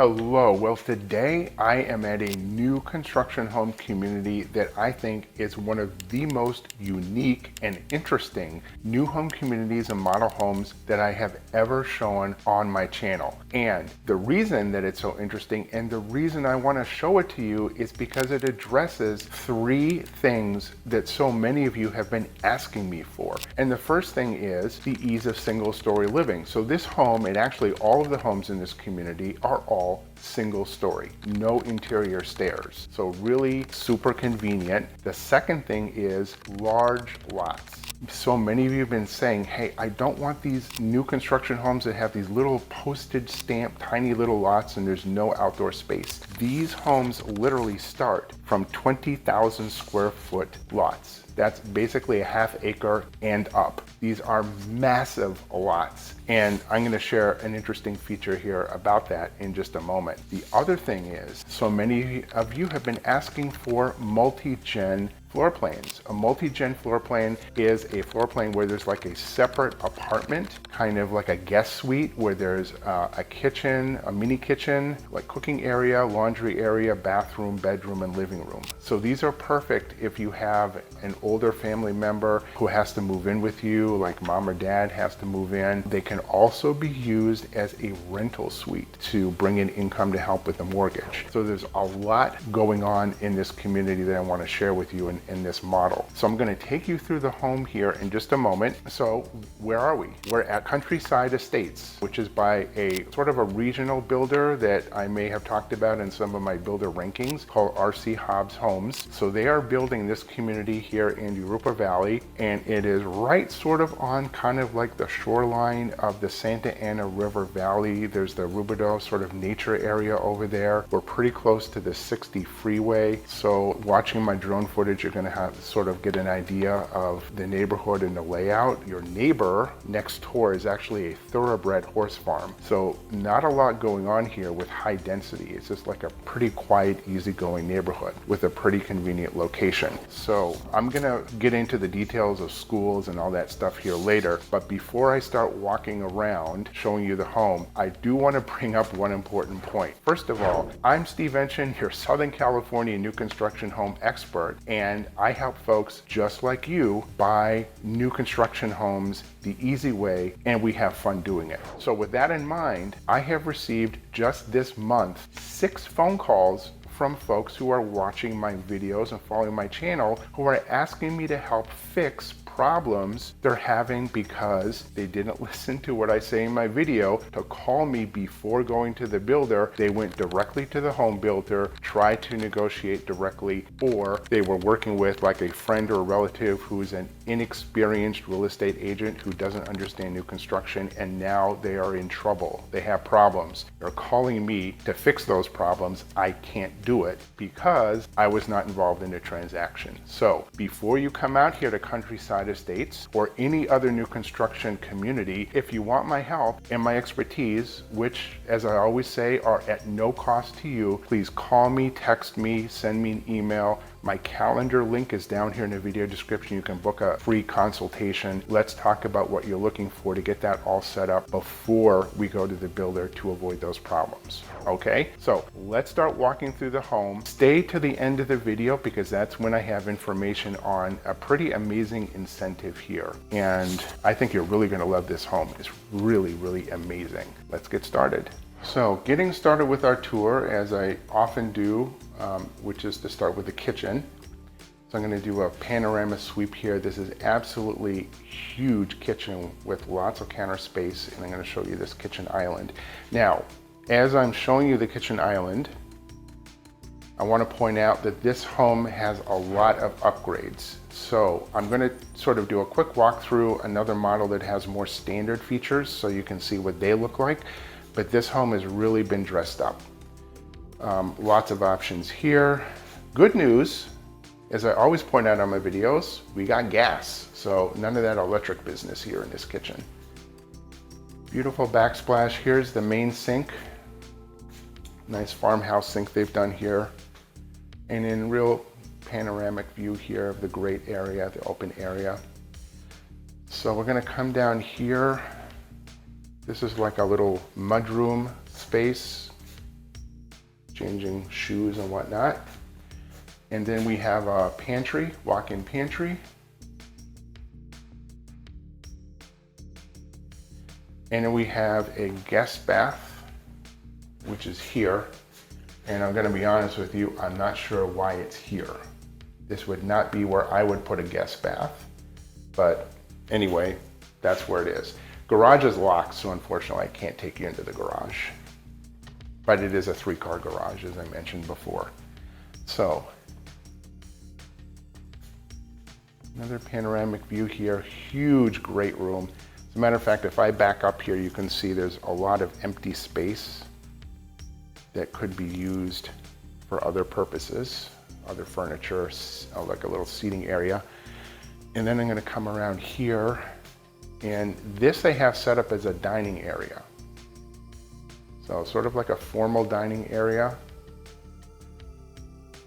Hello. Well, today I am at a new construction home community that I think is one of the most unique and interesting new home communities and model homes that I have ever shown on my channel. And the reason that it's so interesting and the reason I want to show it to you is because it addresses three things that so many of you have been asking me for. And the first thing is the ease of single-story living. So this home, and actually all of the homes in this community, are all single story, no interior stairs. So really super convenient. The second thing is large lots. So many of you have been saying, hey, I don't want these new construction homes that have these little postage stamp, tiny little lots and there's no outdoor space. These homes literally start from 20,000 square foot lots. That's basically a half acre and up. These are massive lots. And I'm going to share an interesting feature here about that in just a moment. The other thing is, so many of you have been asking for multi-gen floor plans. A multi-gen floor plan is a floor plan where there's like a separate apartment, kind of like a guest suite where there's a kitchen, a mini kitchen, like cooking area, laundry area, bathroom, bedroom, and living room. So these are perfect if you have an older family member who has to move in with you, like mom or dad has to move in. They can also be used as a rental suite to bring in income to help with the mortgage. So there's a lot going on in this community that I want to share with you in this model. So I'm going to take you through the home here in just a moment. So where are we? We're at Countryside Estates, which is by a sort of a regional builder that I may have talked about in some of my builder rankings called RC Hobbs Homes. So they are building this community here in Jurupa Valley, and it is right sort of on kind of like the shoreline of the Santa Ana River Valley. There's the Rubidoux sort of nature area over there. We're pretty close to the 60 freeway. So watching my drone footage, you're going to have sort of get an idea of the neighborhood and the layout. Your neighbor next door is actually a thoroughbred horse farm. So not a lot going on here with high density. It's just like a pretty quiet, easygoing neighborhood with a pretty convenient location. So I'm going to get into the details of schools and all that stuff here later. But before I start walking around showing you the home, I do want to bring up one important point. First of all, I'm Steve Enchin, your Southern California new construction home expert, and I help folks just like you buy new construction homes the easy way, and we have fun doing it. So with that in mind, I have received just this month 6 phone calls from folks who are watching my videos and following my channel who are asking me to help fix problems they're having because they didn't listen to what I say in my video to call me before going to the builder. They went directly to the home builder, tried to negotiate directly, or they were working with like a friend or a relative who's an inexperienced real estate agent who doesn't understand new construction, and now they are in trouble. They have problems. They're calling me to fix those problems. I can't do it because I was not involved in the transaction. So before you come out here to Countryside Estates or any other new construction community, if you want my help and my expertise, which as I always say are at no cost to you, please call me, text me, send me an email. My calendar link is down here in the video description. You can book a free consultation. Let's talk about what you're looking for to get that all set up before we go to the builder to avoid those problems. Okay, so let's start walking through the home. Stay to the end of the video because that's when I have information on a pretty amazing incentive here. And I think you're really going to love this home. It's really, really amazing. Let's get started. So getting started with our tour, as I often do, which is to start with the kitchen. So I'm going to do a panorama sweep here. This is absolutely huge kitchen with lots of counter space, and I'm going to show you this kitchen island. Now, as I'm showing you the kitchen island, I want to point out that this home has a lot of upgrades. So I'm going to sort of do a quick walk through another model that has more standard features so you can see what they look like. But this home has really been dressed up. Lots of options here. Good news, as I always point out on my videos, we got gas. So none of that electric business here in this kitchen. Beautiful backsplash. Here's the main sink. Nice farmhouse sink they've done here. And in real panoramic view here of the great area, the open area. So we're going to come down here. This is like a little mudroom space. changing shoes and whatnot. And then we have a pantry, walk-in pantry. And then we have a guest bath, which is here. And I'm gonna be honest with you, I'm not sure why it's here. This would not be where I would put a guest bath. But anyway, that's where it is. Garage is locked, so unfortunately I can't take you into the garage. But it is a 3-car garage, as I mentioned before. So, another panoramic view here, huge, great room. As a matter of fact, if I back up here, you can see there's a lot of empty space that could be used for other purposes, other furniture, like a little seating area. And then I'm gonna come around here, and this they have set up as a dining area. So sort of like a formal dining area.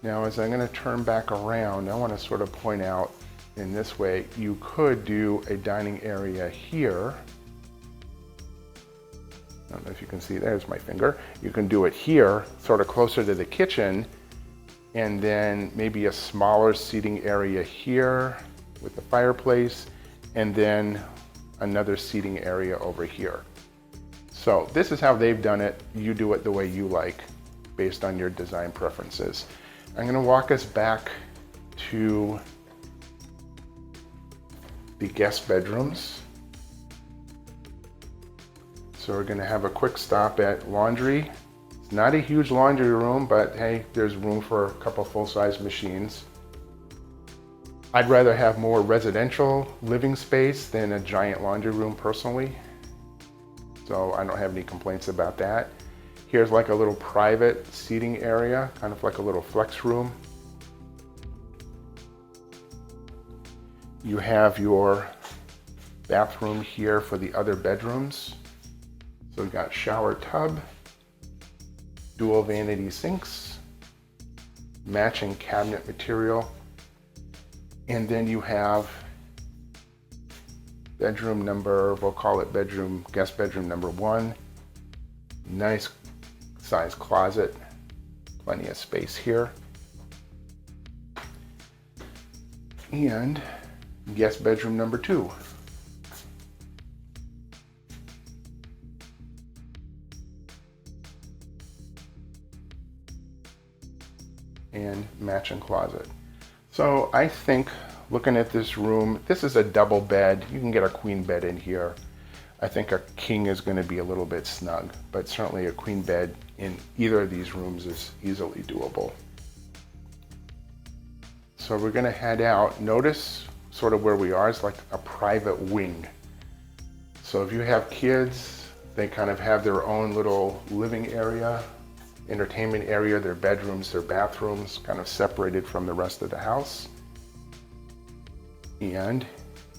Now, as I'm gonna turn back around, I wanna sort of point out in this way, you could do a dining area here. I don't know if you can see, there's my finger. You can do it here, sort of closer to the kitchen, and then maybe a smaller seating area here with the fireplace, and then another seating area over here. So this is how they've done it. You do it the way you like, based on your design preferences. I'm gonna walk us back to the guest bedrooms. So we're gonna have a quick stop at laundry. It's not a huge laundry room, but hey, there's room for a couple full-size machines. I'd rather have more residential living space than a giant laundry room personally. So I don't have any complaints about that. Here's like a little private seating area, kind of like a little flex room. You have your bathroom here for the other bedrooms. So we've got shower tub, dual vanity sinks, matching cabinet material, and then you have bedroom number, we'll call it guest bedroom number 1. Nice size closet, plenty of space here. And guest bedroom number 2. And matching closet. So I think looking at this room, this is a double bed. You can get a queen bed in here. I think a king is going to be a little bit snug, but certainly a queen bed in either of these rooms is easily doable. So we're going to head out. Notice sort of where we are is like a private wing. So if you have kids, they kind of have their own little living area, entertainment area, their bedrooms, their bathrooms, kind of separated from the rest of the house. And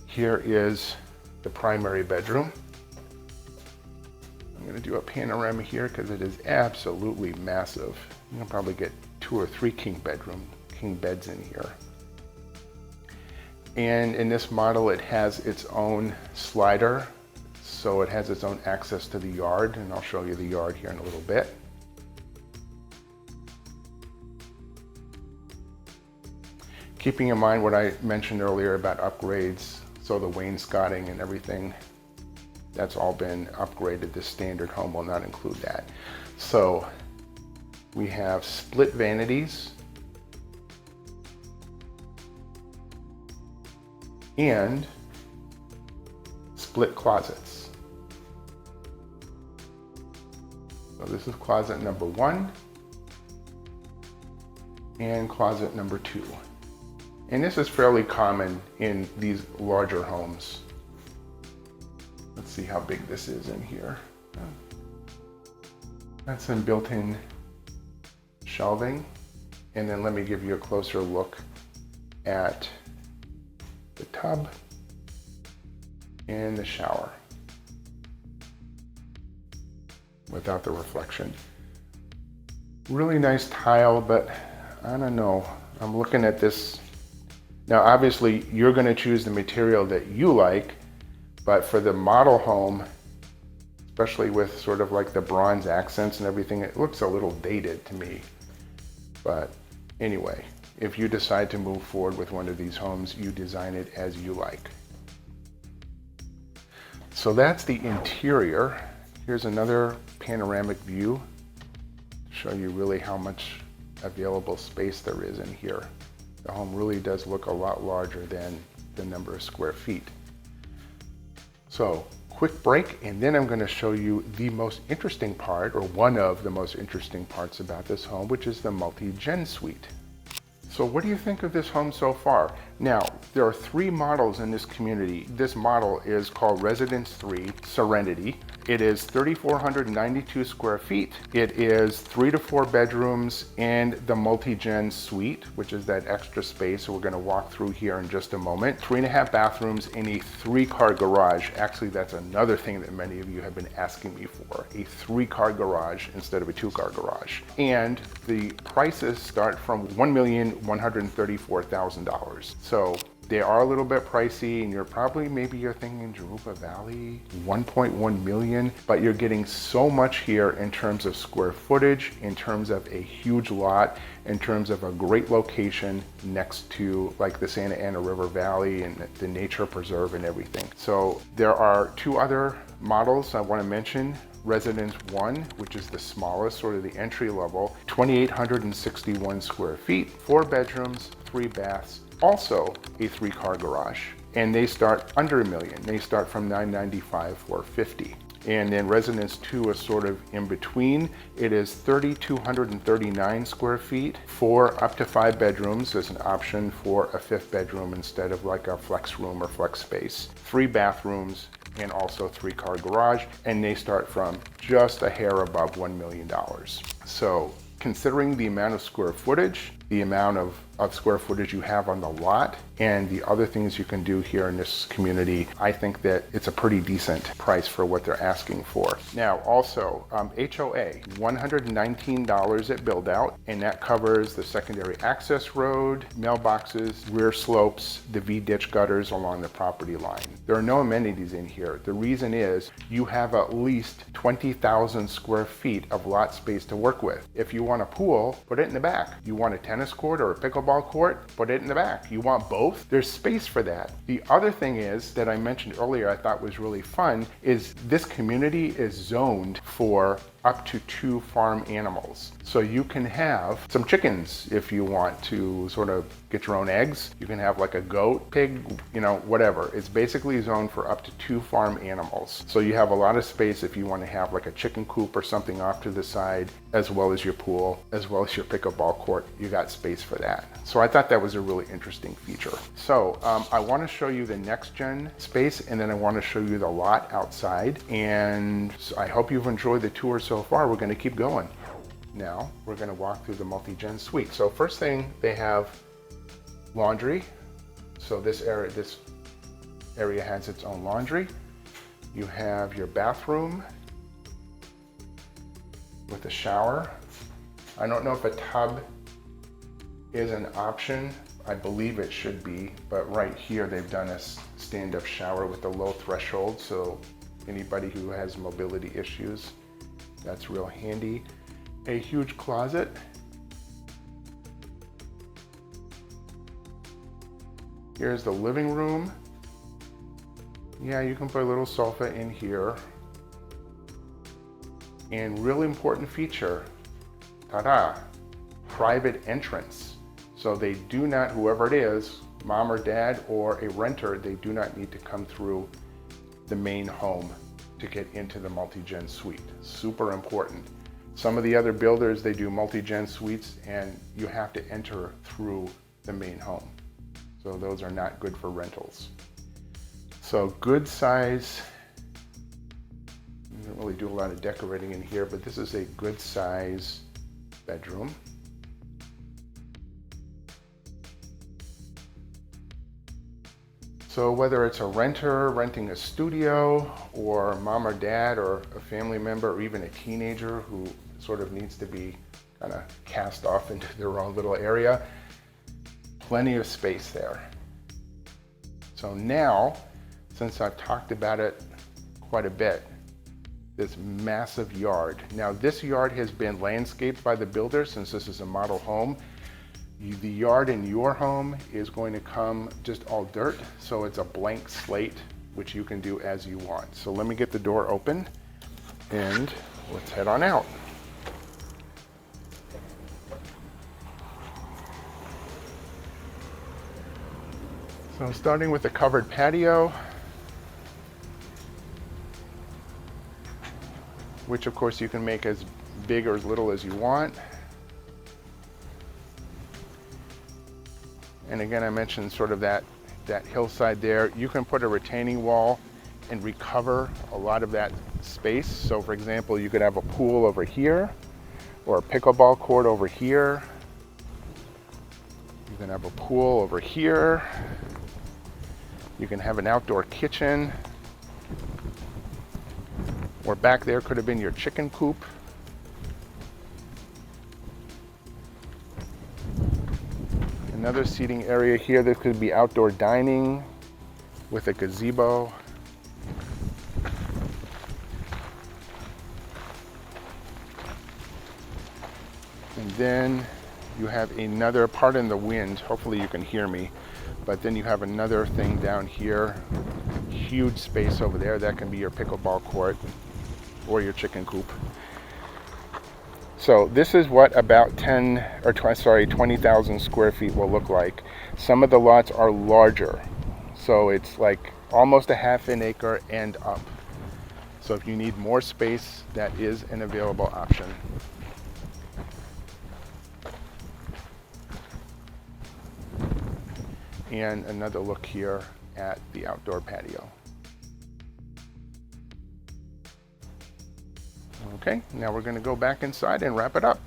here is the primary bedroom. I'm going to do a panorama here because it is absolutely massive. You can probably get 2 or 3 king beds in here. And in this model, it has its own slider, so it has its own access to the yard, and I'll show you the yard here in a little bit. Keeping in mind what I mentioned earlier about upgrades, so the wainscoting and everything, that's all been upgraded. This standard home will not include that. So we have split vanities and split closets. So this is closet number 1 and closet number 2. And this is fairly common in these larger homes. Let's see how big this is in here. That's some built-in shelving. And then let me give you a closer look at the tub and the shower without the reflection. Really nice tile, but I don't know. I'm looking at this. Now, obviously, you're going to choose the material that you like, but for the model home, especially with sort of like the bronze accents and everything. It looks a little dated to me. But anyway, if you decide to move forward with one of these homes, you design it as you like. So that's the interior. Here's another panoramic view to show you really how much available space there is in here. The home really does look a lot larger than the number of square feet. So quick break, and then I'm going to show you the most interesting part, or one of the most interesting parts about this home, which is the multi-gen suite. So what do you think of this home so far? Now, there are 3 models in this community. This model is called Residence 3 Serenity. It is 3,492 square feet. It is 3 to 4 bedrooms and the multi-gen suite, which is that extra space we're gonna walk through here in just a moment. 3.5 bathrooms and a 3-car garage. Actually, that's another thing that many of you have been asking me for, a 3-car garage instead of a 2-car garage. And the prices start from $1,134,000. So they are a little bit pricey, and you're thinking Jurupa Valley, 1.1 million, but you're getting so much here in terms of square footage, in terms of a huge lot, in terms of a great location next to like the Santa Ana River Valley and the nature preserve and everything. So there are 2 other models I want to mention. Residence 1, which is the smallest, sort of the entry level, 2,861 square feet, 4 bedrooms, 3 baths, also a 3-car garage. And they start under $1 million. They start from $995,000, $450,000. And then Residence 2 is sort of in between. It is 3,239 square feet, 4 up to 5 bedrooms. There's an option for a 5th bedroom instead of like a flex room or flex space. 3 bathrooms, and also 3-car garage, and they start from just a hair above $1 million. So considering the amount of square footage, the amount of square footage you have on the lot, and the other things you can do here in this community, I think that it's a pretty decent price for what they're asking for. Now also, HOA, $119 at build out, and that covers the secondary access road, mailboxes, rear slopes, the V-ditch gutters along the property line. There are no amenities in here. The reason is you have at least 20,000 square feet of lot space to work with. If you want a pool, put it in the back. You want a tennis court or a pickleball court, put it in the back. You want both? There's space for that. The other thing is that I mentioned earlier I thought was really fun is this community is zoned for up to 2 farm animals. So you can have some chickens if you want to sort of get your own eggs. You can have like a goat, pig, you know, whatever. It's basically zoned for up to 2 farm animals. So you have a lot of space if you want to have like a chicken coop or something off to the side, as well as your pool, as well as your pickleball court. You got space for that. So I thought that was a really interesting feature. So I want to show you the next gen space, and then I want to show you the lot outside. And so I hope you've enjoyed the tour so far. We're going to keep going. Now we're going to walk through the multi-gen suite. So first thing, they have laundry. So this area has its own laundry. You have your bathroom with a shower. I don't know if a tub is an option. I believe it should be, but right here they've done a stand-up shower with a low threshold, so anybody who has mobility issues, that's real handy. A huge closet. Here's the living room. Yeah, you can put a little sofa in here. And really important feature, ta-da, private entrance. So they do not, whoever it is, mom or dad or a renter, they do not need to come through the main home to get into the multi-gen suite. Super important. Some of the other builders, they do multi-gen suites and you have to enter through the main home. So those are not good for rentals. So good size, you don't really do a lot of decorating in here, but this is a good size bedroom. So whether it's a renter renting a studio, or mom or dad or a family member or even a teenager who sort of needs to be kind of cast off into their own little area, plenty of space there. So now, since I've talked about it quite a bit, this massive yard. Now this yard has been landscaped by the builder since this is a model home. The yard in your home is going to come just all dirt, so it's a blank slate, which you can do as you want. So let me get the door open and let's head on out. So starting with the covered patio, which of course you can make as big or as little as you want. And again, I mentioned sort of that hillside there. You can put a retaining wall and recover a lot of that space. So for example, you could have a pool over here or a pickleball court over here. You can have a pool over here. You can have an outdoor kitchen. Or back there could have been your chicken coop. Another seating area here, there could be outdoor dining with a gazebo. And then you have another, pardon the wind, hopefully you can hear me, but then you have another thing down here, huge space over there. That can be your pickleball court or your chicken coop. So this is what about 20,000 square feet will look like. Some of the lots are larger, so it's like almost a half an acre and up. So if you need more space, that is an available option. And another look here at the outdoor patio. Okay, now we're going to go back inside and wrap it up.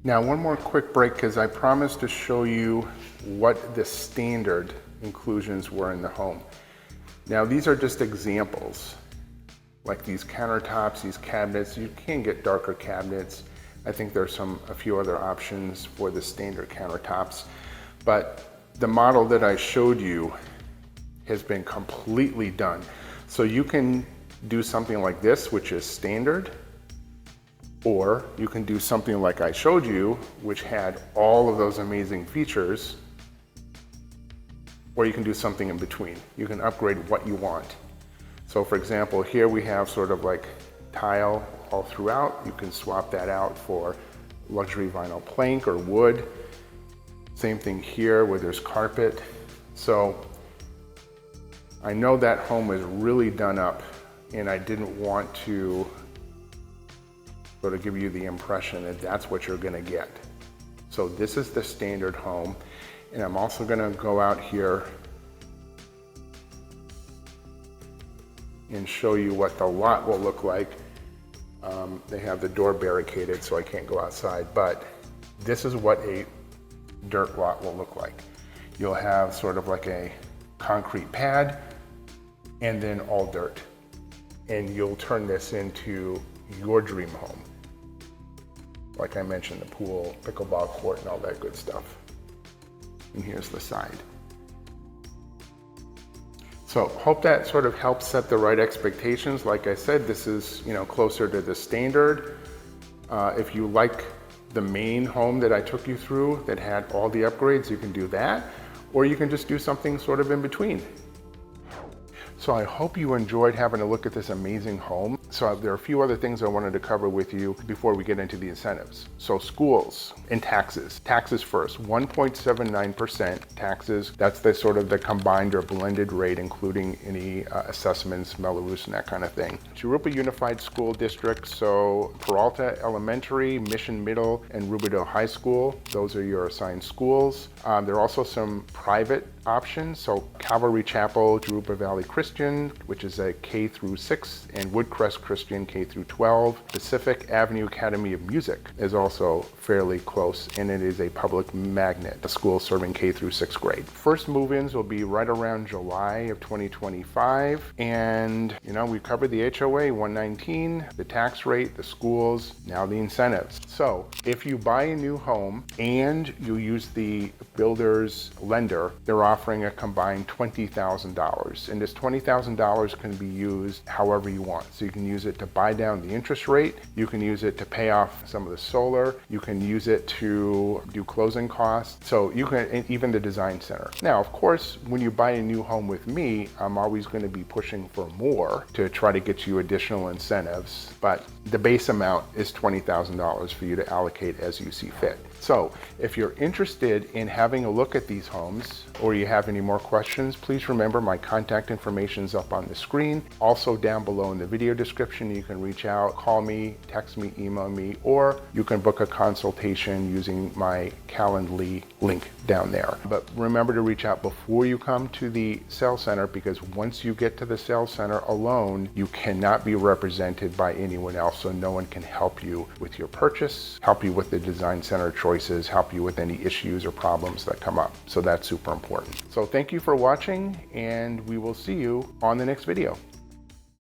Now one more quick break, because I promised to show you what the standard inclusions were in the home. Now these are just examples, like these countertops, these cabinets. You can get darker cabinets. I think there's a few other options for the standard countertops, but the model that I showed you has been completely done. So you can do something like this, which is standard, or you can do something like I showed you, which had all of those amazing features, or you can do something in between. You can upgrade what you want. So for example, here we have sort of like tile all throughout. You can swap that out for luxury vinyl plank or wood. Same thing here where there's carpet. So I know that home is really done up, and I didn't want to sort of give you the impression that that's what you're gonna get. So this is the standard home, and I'm also gonna go out here and show you what the lot will look like. They have the door barricaded, so I can't go outside, but this is what a dirt lot will look like. You'll have sort of like a concrete pad and then all dirt. And you'll turn this into your dream home. Like I mentioned, the pool, pickleball court, and all that good stuff. And here's the side. So hope that sort of helps set the right expectations. Like I said, this is closer to the standard. If you like the main home that I took you through that had all the upgrades, you can do that, or you can just do something sort of in between. So I hope you enjoyed having a look at this amazing home. So there are a few other things I wanted to cover with you before we get into the incentives. So schools and taxes. Taxes first, 1.79% taxes. That's the sort of the combined or blended rate, including any assessments, Melrose, and that kind of thing. Jurupa Unified School District, so Peralta Elementary, Mission Middle, and Rubidoux High School. Those are your assigned schools. There are also some private options. So Calvary Chapel, Jurupa Valley Christian, which is a K through 6, and Woodcrest Christian K through 12. Pacific Avenue Academy of Music is also fairly close, and it is a public magnet, a school serving K through 6th grade. First move-ins will be right around July of 2025. And we covered the HOA 119, the tax rate, the schools, now the incentives. So if you buy a new home and you use the builder's lender, they're offering offering a combined $20,000. And this $20,000 can be used however you want. So you can use it to buy down the interest rate. You can use it to pay off some of the solar. You can use it to do closing costs. So you can, and even the design center. Now, of course, when you buy a new home with me, I'm always going to be pushing for more to try to get you additional incentives. But the base amount is $20,000 for you to allocate as you see fit. So if you're interested in having a look at these homes, or you have any more questions, please remember my contact information is up on the screen. Also down below in the video description, you can reach out, call me, text me, email me, or you can book a consultation using my Calendly link down there. But remember to reach out before you come to the sales center, because once you get to the sales center alone, you cannot be represented by anyone else. So no one can help you with your purchase, help you with the design center choices, help you with any issues or problems that come up. So that's super important. So thank you for watching, and we will see you on the next video.